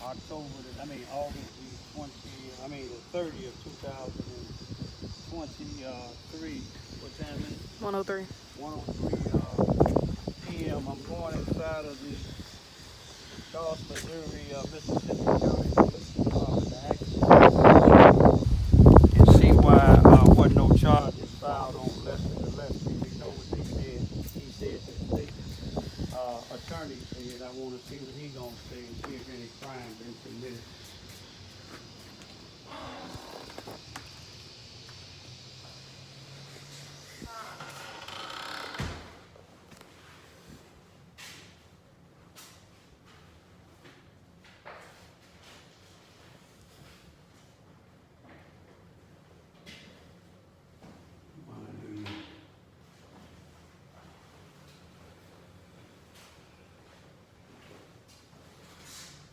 August the 30th, 2023. What time is it? 103. 1:03 p.m. I'm going inside of the Charleston, Missouri, Mississippi County Police Department to and see why wasn't no charges filed on Lester Gillespie. We know what they said. He said that the state attorney said, I want to see what he gonna say and see if any crime been committed.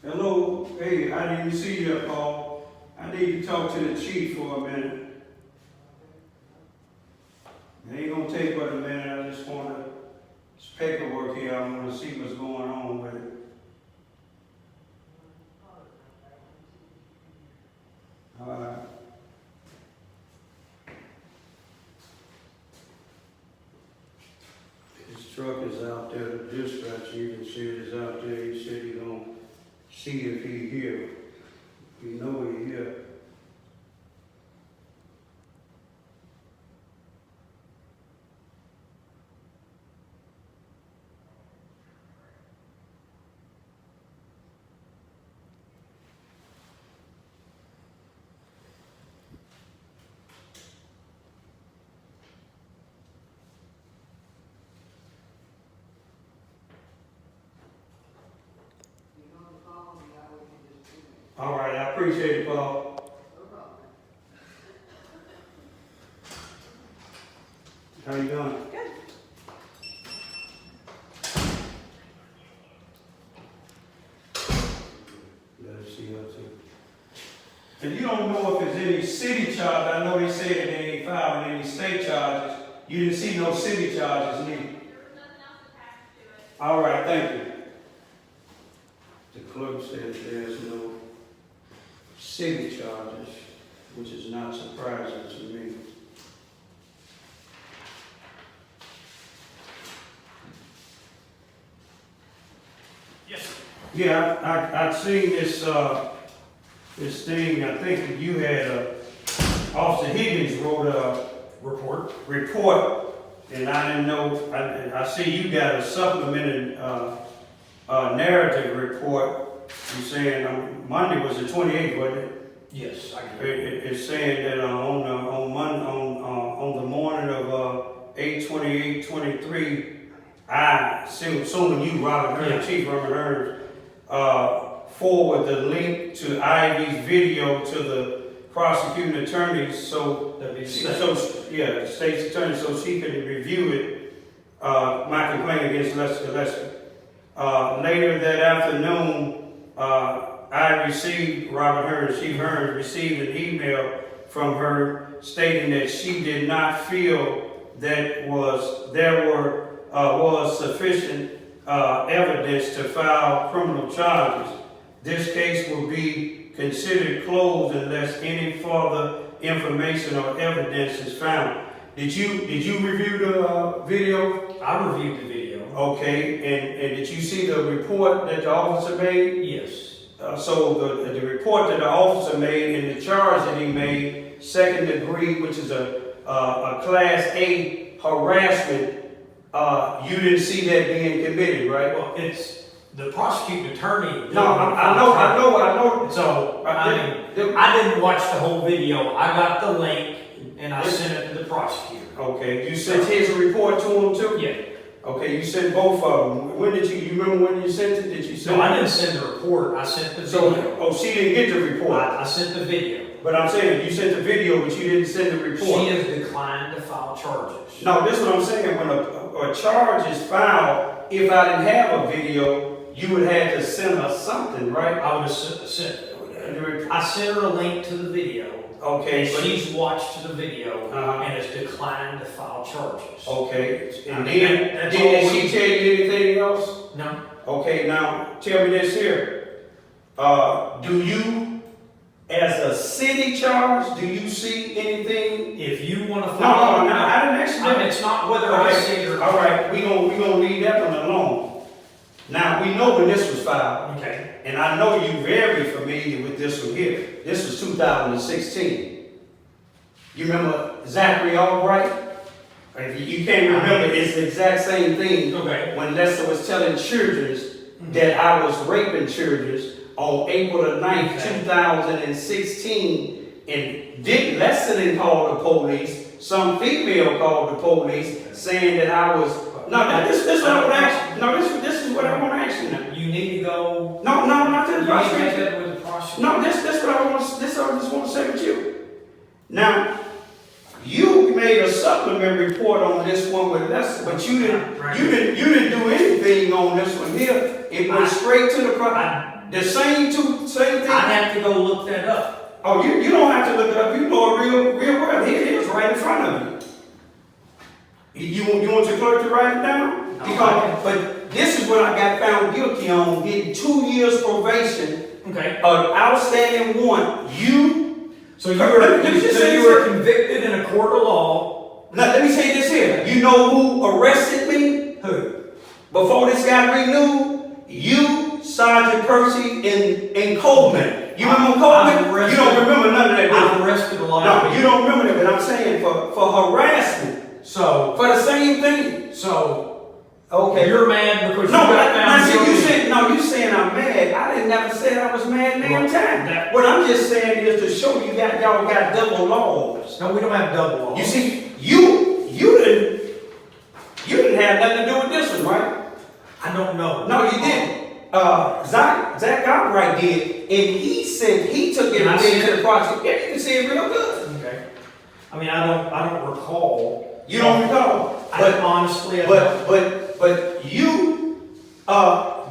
Hello, hey, I didn't see you, Paul. I need to talk to the chief for a minute. It ain't gonna take but a minute. I just want to, it's paperwork here. I want to see what's going on with it. His truck is out there. The dispatcher, you can see it is out there. He said he's gonna see if he here. We know he here. All right, I appreciate it, Paul. How you doing? Good. Let us see her too. And you don't know if there's any city charges. I know they said that they ain't filed any state charges. You didn't see no city charges, neither. There was nothing else attached to it. All right, thank you. The clerk said there's no city charges, which is not surprising to me. Yes. Yeah, I've seen this this thing. I think you had Officer Higgins wrote a report, and I didn't know. I see you got a supplemented narrative report. You're saying Monday was the 28th, wasn't it? Yes, I can. It's saying that on the morning of 8/28/23, I assuming you, Robert Hearns, Chief Robert Hearns, forward the link to Ivy's video to the prosecuting attorney, the state's attorney, so she could review it. My complaint against Lester Gillespie. Later that afternoon, I received, Robert Hearns, Chief Hearns, received an email from her stating that she did not feel that there was sufficient evidence to file criminal charges. This case will be considered closed unless any further information or evidence is found. Did you review the video? I reviewed the video. Okay, and did you see the report that the officer made? Yes. So the report that the officer made and the charge that he made, second degree, which is a class A harassment, you didn't see that being committed, right? Well, it's the prosecuting attorney. No, I know. So, I didn't watch the whole video. I got the link and I sent it to the prosecutor. Okay, you sent his report to him too? Yeah. Okay, you sent both of them. When did you remember when you sent it? Did you send No, it? I didn't send the report. I sent the So, video. she didn't get the report. I sent the video. But I'm saying you sent the video, but you didn't send the report. She has declined to file charges. No, this is what I'm saying. When a charge is filed, if I didn't have a video, you would have to send her something, right? I would have sent. I sent her a link to the video. Okay, And she's watched the video Uh-huh. and has declined to file charges. okay. And I mean, then that's did all she tell you anything else? No. Okay, now tell me this here. Do you, as a city charge, do you see anything? If you want to No, follow, I didn't ask you that. it's not whether I see it or not. All right, we gonna leave that one alone. Now, we know when this was filed. Okay. And I know you're very familiar with this one here. This was 2016. You remember Zachary Albright? If you can't remember, it's the exact same thing. Okay. When Lester was telling children that I was raping children on April the 9th, 2016, and Lester didn't call the police. Some female called the police saying that I was. No, this is what I want to ask you. No, this is what I want to ask you now. You need to go. No, not to the You need to prosecutor. take that with the prosecutor. No, this what I want to. This I just want to say with you. Now, you made a supplement report on this one with Lester, but you didn't. Right. You didn't do anything on this one here. It went straight to the the same thing. I have to go look that up. Oh, you don't have to look it up. You know it real well. Here it is, right in front of you. You want your clerk to write it down? No, Because, but this is what I got found guilty on, getting 2 years probation, Okay. an outstanding warrant. So you Let were convicted in a court of law. Now, let me say this here. You know who arrested me? Who? Before this got renewed? You, Sergeant Percy, and Coleman. You remember Coleman? You don't remember none of that, do you? I've arrested a lot of No, people. you don't remember that, but I'm saying for harassment. So For the same thing. Okay. you're mad because you No, got found see, guilty. you saying I'm mad. I didn't never say I was mad damn time. What I'm just saying is to show you y'all got double laws. No, we don't have double law. You see, you didn't have nothing to do with this one, right? I don't know. No, you didn't. Zach Albright did, and he said he took Can I see everything to it? the prosecutor. Yeah, you can see it real good. Okay. I mean, I don't recall. You don't recall, Honestly, I don't. but you,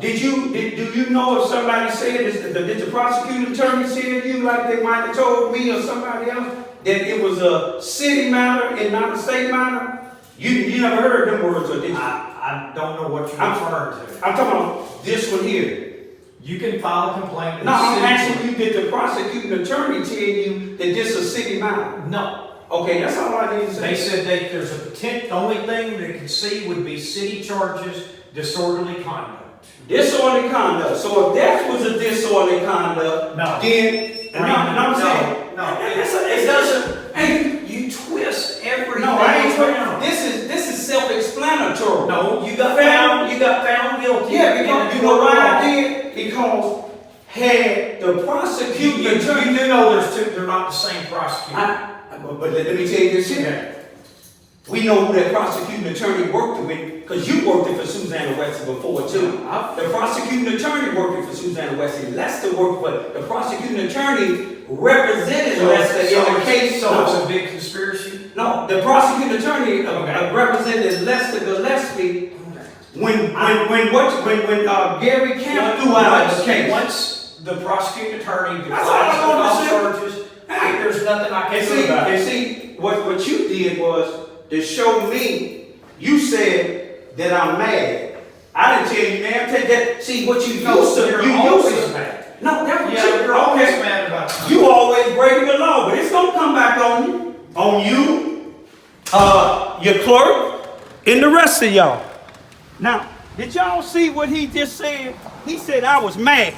do you know if somebody said this, did the prosecuting attorney say to you like they might have told me or somebody else that it was a city matter and not a state matter? You never heard them words, or did you? I don't know what you're referring to. I'm talking about this one here. You can file a complaint. in No, the I'm city asking you, did the prosecuting attorney tell you that this is a city matter? court. No. Okay, that's all I need to say. They said there's a potential, the only thing they could see would be city charges, disorderly conduct. Disorderly conduct. So if that was a disorderly conduct, No. then I'm saying It doesn't. And you twist everything. no, I ain't around. this is self-explanatory. No, you got found guilty. Yeah, because you know why I did? Because had the prosecuting attorney, You do know they're not the same prosecutor. but let me tell you this here. We know who that prosecuting attorney worked with, because you worked it for Susanna Wesley before too. The prosecuting attorney worked it for Susanna Wesley. Lester worked, but the prosecuting attorney represented Lester in the case. So it's a big conspiracy? No, the prosecuting attorney represented Lester Gillespie when Gary Camp threw out the case. Once the prosecuting attorney That's all I wanted to file charges, there's nothing I can do about it. And see, what you did was to show me, you said that I'm mad. I didn't tell you, man, take that. See, what you used to, You're you always used to. mad. No, that's what Yeah, you, you're always okay. mad about something. You always breaking the law, but it's gonna come back on you. On you, your clerk, and the rest of y'all. Now, did y'all see what he just said? He said I was mad.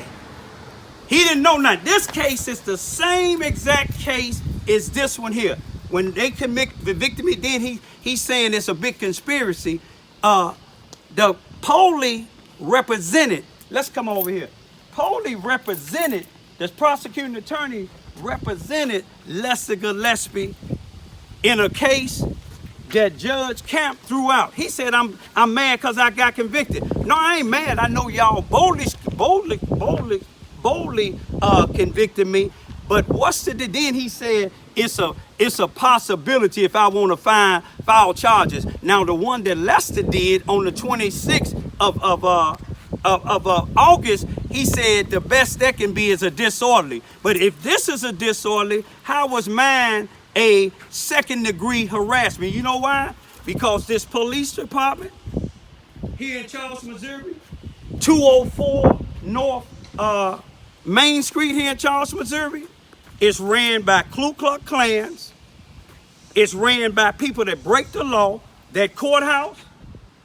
He didn't know nothing. This case is the same exact case as this one here. When they convicted me, then he's saying it's a big conspiracy. The Polly represented, let's come over here. Polly represented, the prosecuting attorney represented Lester Gillespie in a case that Judge Camp threw out. He said, I'm mad because I got convicted. No, I ain't mad. I know y'all boldly convicted me. But then he said, it's a possibility if I want to file charges. Now, the one that Lester did on the 26th of August, he said the best that can be is a disorderly. But if this is a disorderly, how was mine a second-degree harassment? You know why? Because this police department here in Charleston, Missouri, 204 North Main Street here in Charleston, Missouri, is ran by Ku Klux Klans. It's ran by people that break the law. That courthouse,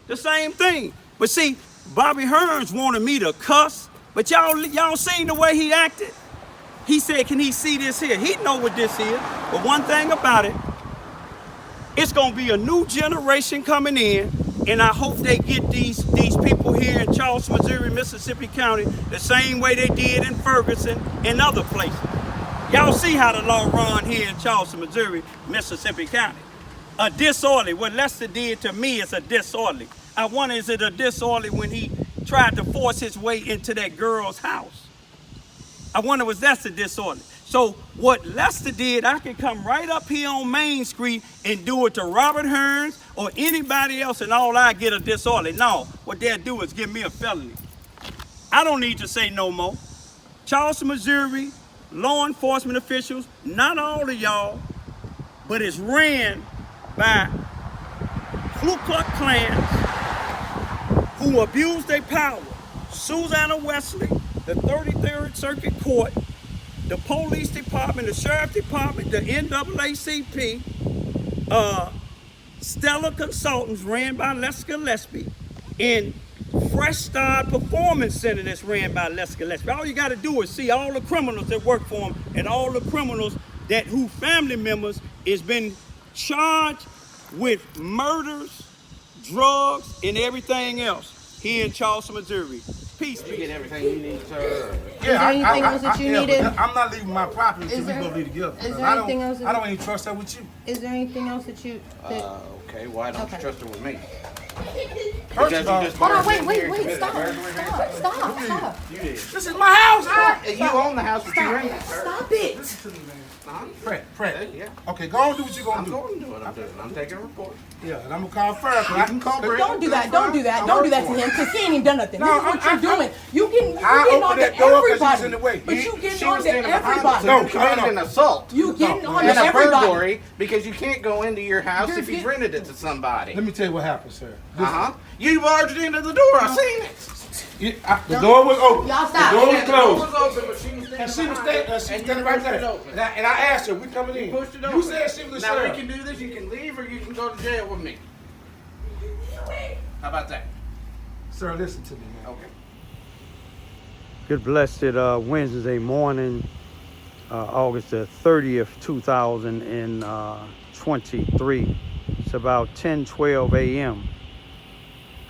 the same thing. But see, Bobby Hearns wanted me to cuss, but y'all seen the way he acted? He said, can he see this here? He know what this is. But one thing about it, it's gonna be a new generation coming in, and I hope they get these people here in Charleston, Missouri, Mississippi County, the same way they did in Ferguson and other places. Y'all see how the law run here in Charleston, Missouri, Mississippi County. A disorderly, what Lester did to me is a disorderly. I wonder, is it a disorderly when he tried to force his way into that girl's house? I wonder, was that a disorderly? So what Lester did, I could come right up here on Main Street and do it to Robert Hearns or anybody else, and all I get a disorderly. No, what they'll do is give me a felony. I don't need to say no more. Charleston, Missouri, law enforcement officials, not all of y'all, but it's ran by Ku Klux Klans who abuse their power. Susanna Wesley, the 33rd Circuit Court, the police department, the sheriff department, the NAACP, Stellar Consultants ran by Les Gillespie, and Fresh Start Performance Center that's ran by Les Gillespie. All you got to do is see all the criminals that work for him and all the criminals that who family members is been charged with murders, drugs, and everything else here in Charleston, Missouri. Peace. You get everything you need, sir. Is there anything else that you needed? I'm not leaving my property until we go be together. Is there anything else? I don't even trust her with you. Is there anything else that you? Okay, why don't you trust her with me? First of all, Hold on, wait, stop. You did. this is my house. You own the house, but you rent it, sir. Stop it. Fred. Yeah. Okay, go on and do what you're I'm gonna do. going to do what I'm doing. I'm taking a report. Yeah, and I'm gonna call first. I can call Brett. Don't do that. Don't do that to him, because he ain't even done nothing. No, This is what you're doing. You getting I on opened to that door 'cause she was everybody. in the way. But you getting She on was to standing behind us everybody. and committed an assault. You getting on to And a everybody. burglary because you can't go into your house You're if you've rented it to somebody. Let me tell you what happened, sir. You barged into the door. I seen it. The door was open. Y'all stop. The door was Yeah, the door closed. was open, but she was And standing she was behind it, standing you right pushed it there. open. And I asked her, we coming in. You pushed it open. You said she was a Now we sheriff. can do this. You can leave or you can go to jail with me. How about that? Sir, listen to me, man. Okay. Good blessed Wednesday morning, August the 30th, 2023. It's about 10:12 a.m.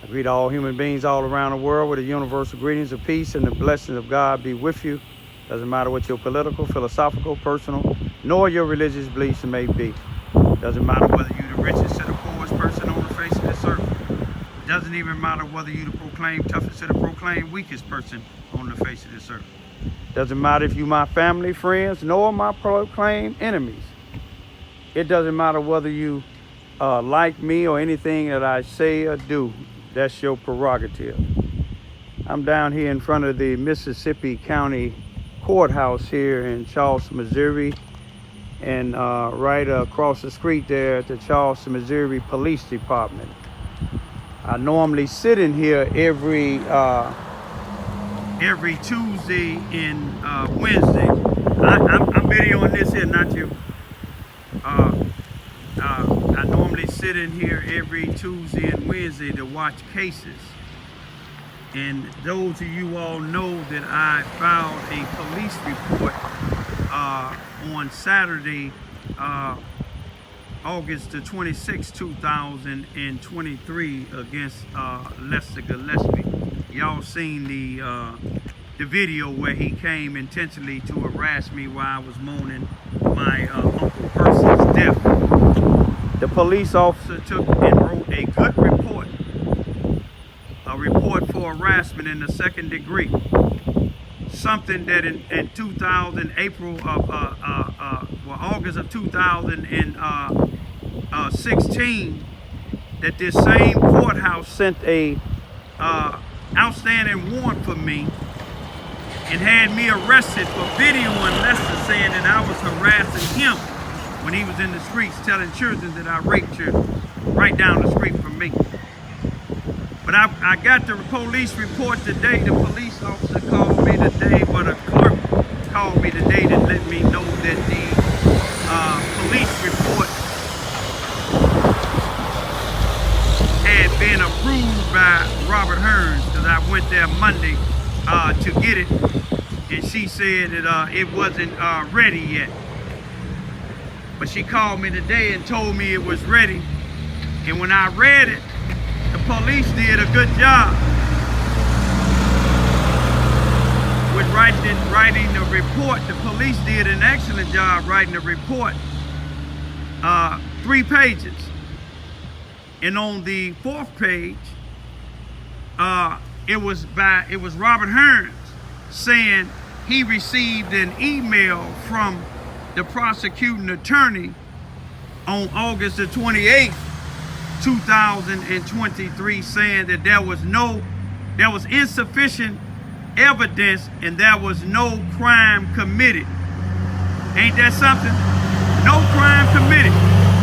I greet all human beings all around the world with the universal greetings of peace and the blessings of God be with you. Doesn't matter what your political, philosophical, personal, nor your religious beliefs may be. Doesn't matter whether you're the richest or the poorest person on the face of this earth. Doesn't even matter whether you're the proclaimed toughest or the proclaimed weakest person on the face of this earth. Doesn't matter if you're my family, friends, nor my proclaimed enemies. It doesn't matter whether you like me or anything that I say or do. That's your prerogative. I'm down here in front of the Mississippi County Courthouse here in Charleston, Missouri. And right across the street there at the Charleston, Missouri Police Department. I normally sit in here every Tuesday and Wednesday. I'm videoing this here, not you. I normally sit in here every Tuesday and Wednesday to watch cases. And those of you all know that I filed a police report on Saturday, August the 26th, 2023 against Lester Gillespie. Y'all seen the video where he came intentionally to harass me while I was mourning my Uncle Percy's death. The police officer took and wrote a good report, a report for harassment in the second degree. Something that in August of 2016, that this same courthouse sent a outstanding warrant for me and had me arrested for videoing Lester saying that I was harassing him when he was in the streets telling children that I raped children right down the street from me. But I got the police report today. The police officer called me today, but a clerk today to let me know that the police report had been approved by Robert Hearns, because I went there Monday to get it, and she said that it wasn't ready yet. But she called me today and told me it was ready. And when I read it, the police did a good job with writing the report. The police did an excellent job writing the report. 3 pages. And on the 4th page, it was Robert Hearns saying he received an email from the prosecuting attorney on August the 28th, 2023, saying that there was insufficient evidence and there was no crime committed. Ain't that something? No crime committed.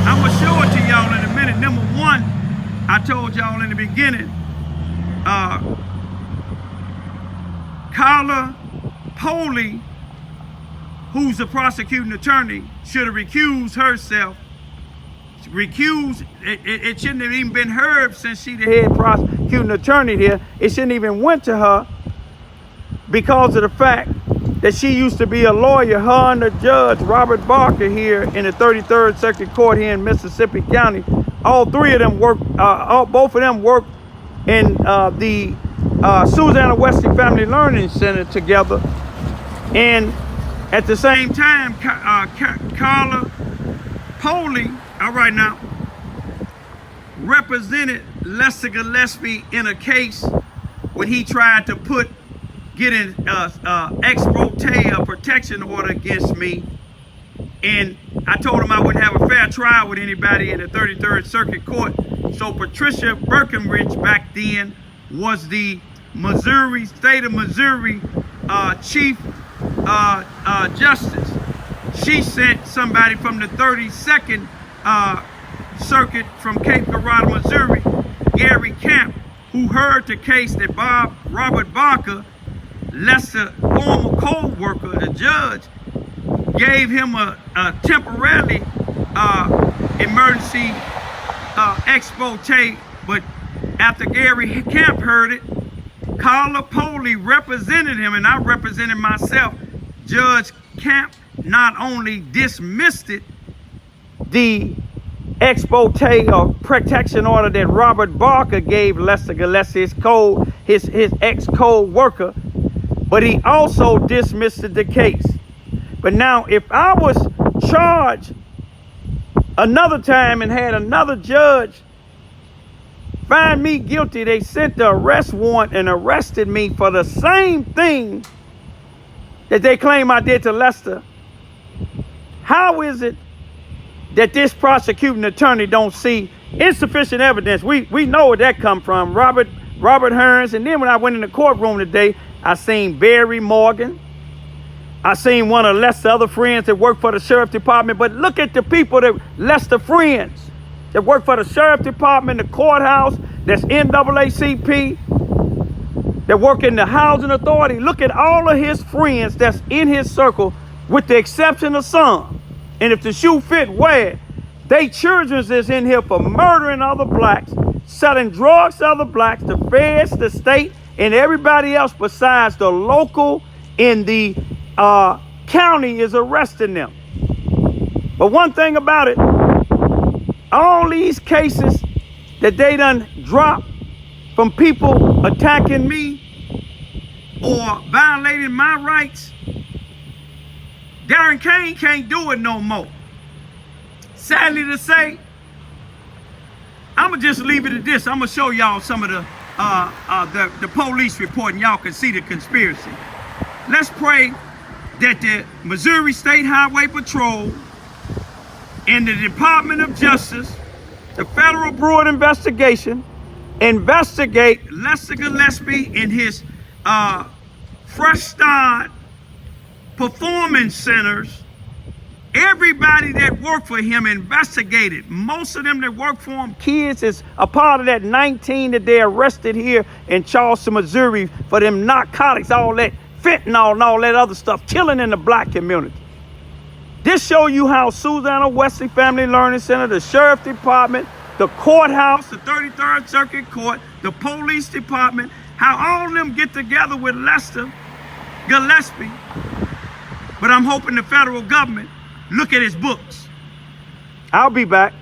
I'm gonna show it to y'all in a minute. Number one, I told y'all in the beginning, Carla Poley, who's the prosecuting attorney, should have recused herself. It shouldn't have even been heard, since she's the head prosecuting attorney here. It shouldn't even went to her, because of the fact that she used to be a lawyer. Her and the judge, Robert Barker, here in the 33rd Circuit Court here in Mississippi County, all three of them work, both of them work in the Susanna Wesley Family Learning Center together. And at the same time, Carla Poley, all right now, represented Lester Gillespie in a case when he tried to get an ex parte, a protection order against me. And I told him I wouldn't have a fair trial with anybody in the 33rd Circuit Court. So Patricia Berkenrich back then was the state of Missouri Chief Justice. She sent somebody from the 32nd Circuit from Cape Girardeau, Missouri, Gary Camp, who heard the case that Robert Barker, Lester, former co-worker, the judge, gave him a temporarily emergency ex parte. But after Gary Camp heard it, Carla Poley represented him, and I represented myself. Judge Camp not only dismissed it, the ex parte or protection order that Robert Barker gave Lester Gillespie, his ex co-worker, but he also dismissed the case. But now, if I was charged another time and had another judge find me guilty, they sent the arrest warrant and arrested me for the same thing that they claim I did to Lester, how is it that this prosecuting attorney don't see insufficient evidence? We know where that come from, Robert Hearns. And then when I went in the courtroom today, I seen Barry Morgan. I seen one of Lester's other friends that work for the sheriff department. But look at the people that Lester friends that work for the sheriff department, the courthouse, that's NAACP, that work in the housing authority. Look at all of his friends that's in his circle, with the exception of some. And if the shoe fit, wear it. They children is in here for murdering other blacks, selling drugs to other blacks, the feds, the state, and everybody else besides the local in the county is arresting them. But one thing about it, all these cases that they done dropped from people attacking me or violating my rights, Darren Kane can't do it no more. Sadly to say, I'm gonna just leave it at this. I'm gonna show y'all some of the police report, and y'all can see the conspiracy. Let's pray that the Missouri State Highway Patrol and the Department of Justice, the Federal Bureau of Investigation, investigate Lester Gillespie in his Fresh Start performance centers. Everybody that worked for him investigated. Most of them that work for him, kids, is a part of that 19 that they arrested here in Charleston, Missouri for them narcotics, all that fentanyl and all that other stuff, killing in the black community. This show you how Susanna Wesley Family Learning Center, the Sheriff Department, the courthouse, the 33rd Circuit Court, the police department, how all of them get together with Lester Gillespie. But I'm hoping the federal government look at his books. I'll be back.